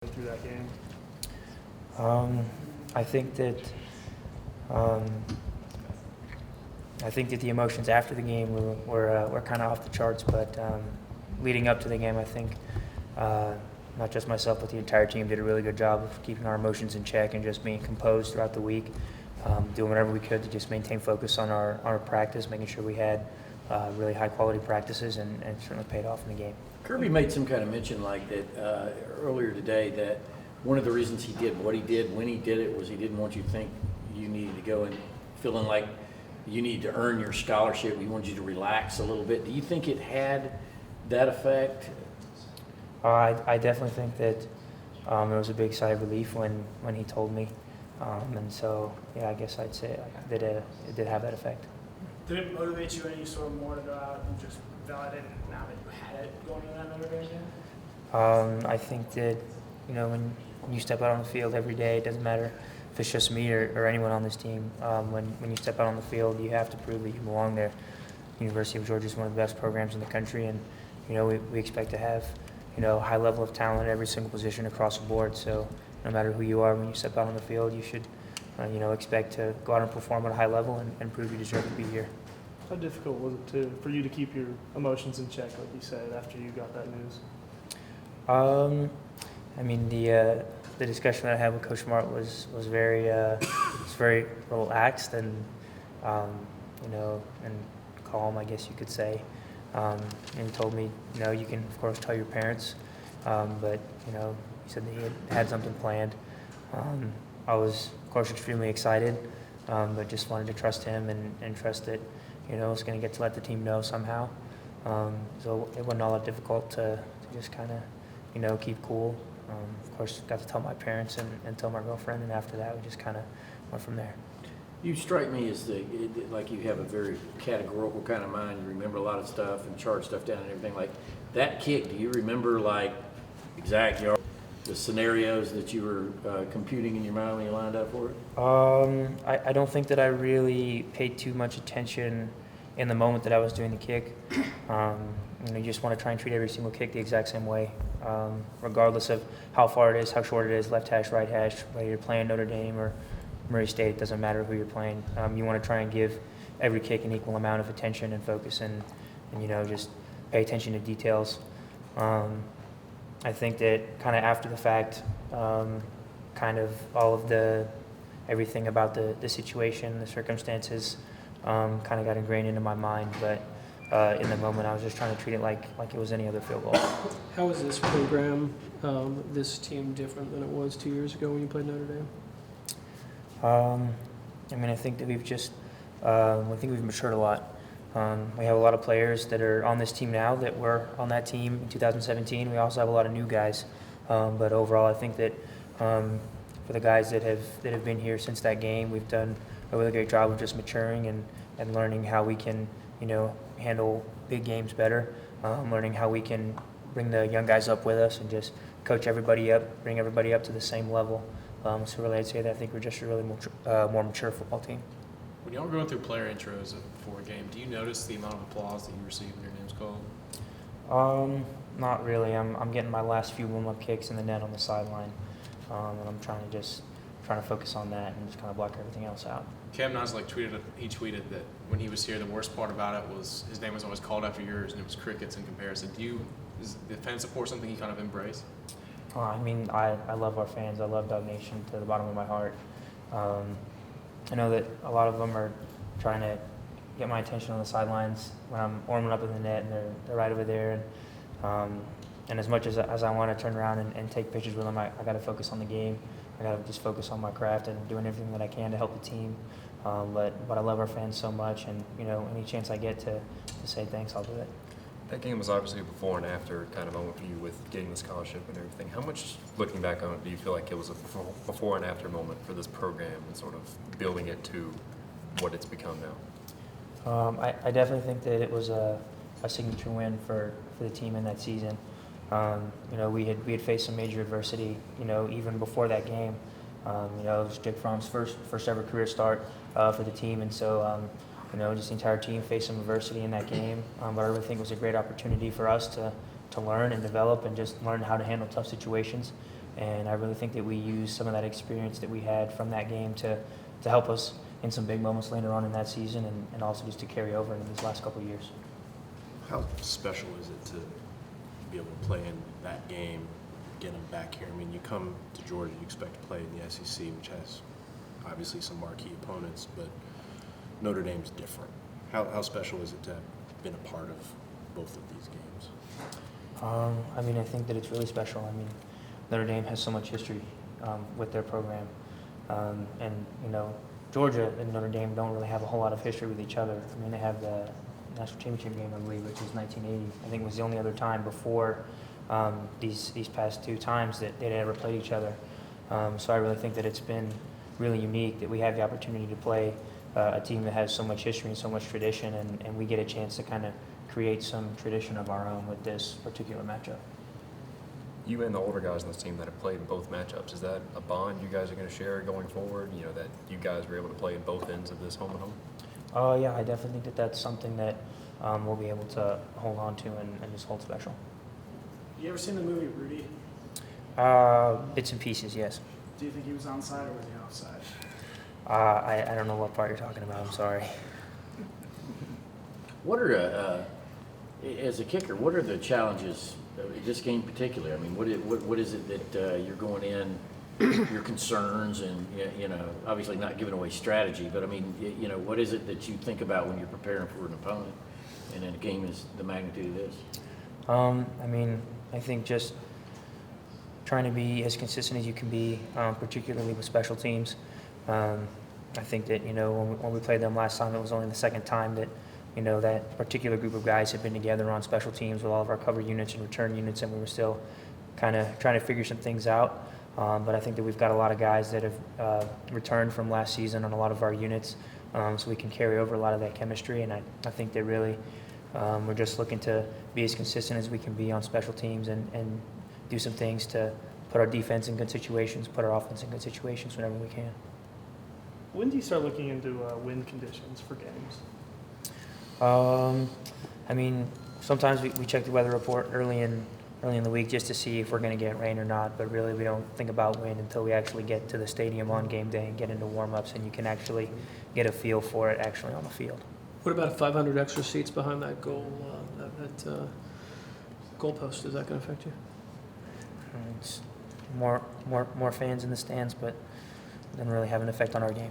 through that game? I think that the emotions after the game were kind of off the charts, but leading up to the game, I think not just myself but the entire team did a really good job of keeping our emotions in check and just being composed throughout the week, doing whatever we could to just maintain focus on our practice, making sure we had really high quality practices, and it certainly paid off in the game. Kirby made some kind of mention like that earlier today, that one of the reasons he did what he did when he did it was he didn't want you to think you needed to go and feeling like you need to earn your scholarship. He wanted you to relax a little bit. Do you think it had that effect? I definitely think that it was a big sigh of relief when he told me, and so yeah, I guess I'd say that it did have that effect. Did it motivate you any sort of more to go out and just validate it now that you had it going into that Notre Dame game? I think that when you step out on the field every day, it doesn't matter if it's just me or anyone on this team. When you step out on the field, you have to prove that you belong there. University of Georgia is one of the best programs in the country, and we expect to have high level of talent at every single position across the board. So no matter who you are, when you step out on the field, you should expect to go out and perform at a high level and prove you deserve to be here. How difficult was it for you to keep your emotions in check, like you said, after you got that news? I mean, the discussion that I had with Coach Smart was very relaxed and and calm, I guess you could say. And he told me, you can of course tell your parents, but he said that he had something planned. I was of course extremely excited, but just wanted to trust him and trust that I was going to get to let the team know somehow. So it wasn't all that difficult to just kind of keep cool. Of course, got to tell my parents and tell my girlfriend, and after that, we just kind of went from there. You strike me as like you have a very categorical kind of mind. You remember a lot of stuff and chart stuff down and everything. Like that kick, do you remember like exact yard, the scenarios that you were computing in your mind when you lined up for it? I don't think that I really paid too much attention in the moment that I was doing the kick. You just want to try and treat every single kick the exact same way, regardless of how far it is, how short it is, left hash, right hash, whether you're playing Notre Dame or Murray State, it doesn't matter who you're playing. You want to try and give every kick an equal amount of attention and focus, and just pay attention to details. I think that kind of after the fact, kind of all of everything about the situation, the circumstances, kind of got ingrained into my mind. But in the moment, I was just trying to treat it like it was any other field goal. How is this program, this team, different than it was 2 years ago when you played Notre Dame? I think that we've matured a lot. We have a lot of players that are on this team now that were on that team in 2017. We also have a lot of new guys, but overall, I think that for the guys that have been here since that game, we've done a really great job of just maturing and learning how we can handle big games better, learning how we can bring the young guys up with us and just coach everybody up, bring everybody up to the same level. So really, I'd say that I think we're just a really more mature football team. When y'all are going through player intros before a game, do you notice the amount of applause that you receive when your name's called? Not really. I'm getting my last few warm-up kicks in the net on the sideline, and I'm trying to focus on that and just kind of block everything else out. Cam Noslik tweeted that when he was here, the worst part about it was his name was always called after yours, and it was crickets in comparison. Is the fan support something you kind of embrace? I love our fans. I love Dog Nation to the bottom of my heart. I know that a lot of them are trying to get my attention on the sidelines when I'm warming up in the net, and they're right over there. And as much as I want to turn around and take pictures with them, I got to focus on the game. I got to just focus on my craft and doing everything that I can to help the team. But I love our fans so much, and any chance I get to say thanks, I'll do it. That game was obviously a before and after kind of moment for you with getting the scholarship and everything. How much, looking back on it, do you feel like it was a before and after moment for this program and sort of building it to what it's become now? I definitely think that it was a signature win for the team in that season. We had faced some major adversity, even before that game. It was Jake Fromm's first ever career start for the team, and so just the entire team faced some adversity in that game. But I really think it was a great opportunity for us to learn and develop and just learn how to handle tough situations. And I really think that we used some of that experience that we had from that game to help us in some big moments later on in that season, and also just to carry over into these last couple of years. How special is it to be able to play in that game, get them back here? I mean, you come to Georgia, you expect to play in the SEC, which has obviously some marquee opponents, but Notre Dame's different. How special is it to have been a part of both of these games? I mean, I think that it's really special. I mean, Notre Dame has so much history with their program. And, you know, Georgia and Notre Dame don't really have a whole lot of history with each other. I mean, they have the national championship game, I believe, which is 1980. I think it was the only other time before these past two times that they'd ever played each other. So I really think that it's been really unique that we have the opportunity to play a team that has so much history and so much tradition, and we get a chance to kind of create some tradition of our own with this particular matchup. You and the older guys on this team that have played in both matchups, is that a bond you guys are going to share going forward? You know, that you guys were able to play in both ends of this home and home? Yeah, I definitely think that that's something that we'll be able to hold on to and just hold special. You ever seen the movie Rudy? Bits and pieces, yes. Do you think he was onside or was he offside? I don't know what part you're talking about. I'm sorry. What are, as a kicker, what are the challenges of this game particularly? I mean, what is it that you're going in, your concerns, and, you know, obviously not giving away strategy, but I mean, you know, what is it that you think about when you're preparing for an opponent and in a game is the magnitude of this? I mean, I think just trying to be as consistent as you can be, particularly with special teams. I think that, you know, when we played them last time, it was only the second time that, you know, that particular group of guys had been together on special teams with all of our cover units and return units, and we were still kind of trying to figure some things out. But I think that we've got a lot of guys that have returned from last season on a lot of our units, so we can carry over a lot of that chemistry. And I think that really we're just looking to be as consistent as we can be on special teams and do some things to put our defense in good situations, put our offense in good situations whenever we can. When do you start looking into wind conditions for games? I mean, sometimes we check the weather report early in the week just to see if we're going to get rain or not, but really we don't think about wind until we actually get to the stadium on game day and get into warm-ups, and you can actually get a feel for it actually on the field. What about 500 extra seats behind that goal, goalpost? Is that going to affect you? It's more fans in the stands, but it doesn't really have an effect on our game.